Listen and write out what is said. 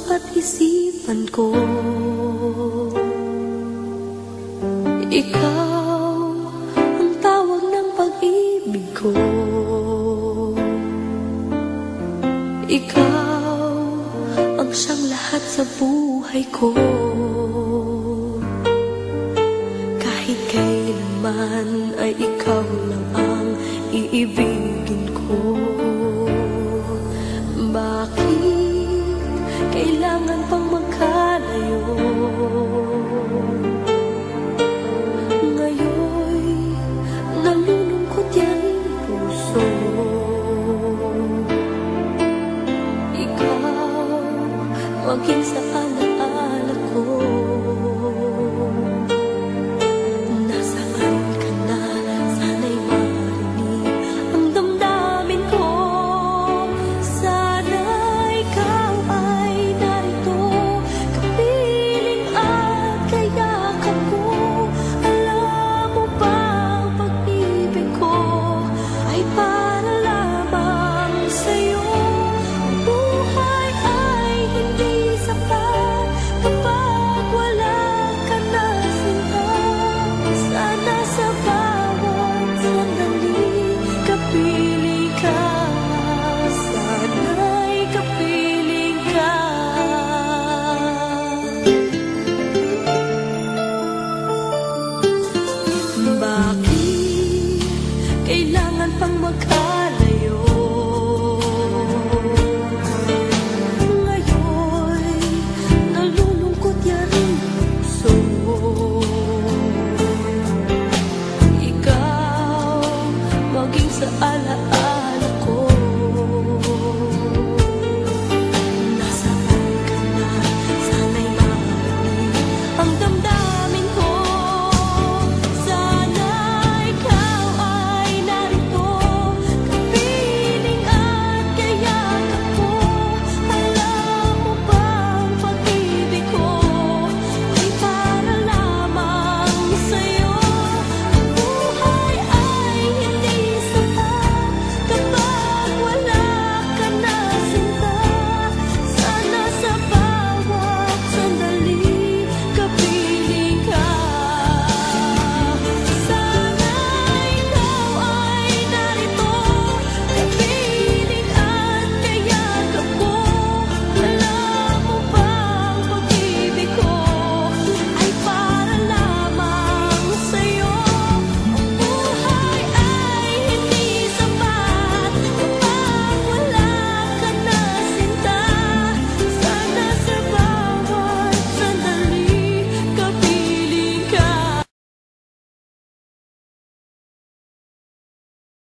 at isipan ko. Ikaw ang tawag ng pag-ibig ko. Ikaw ang siyang lahat sa buhay ko. Kahit kailanman ay ikaw lang ang iibigin ko. Bakit kailangan pang magkalayo? Ngayon nalulungkot yang puso. Ikaw maging saan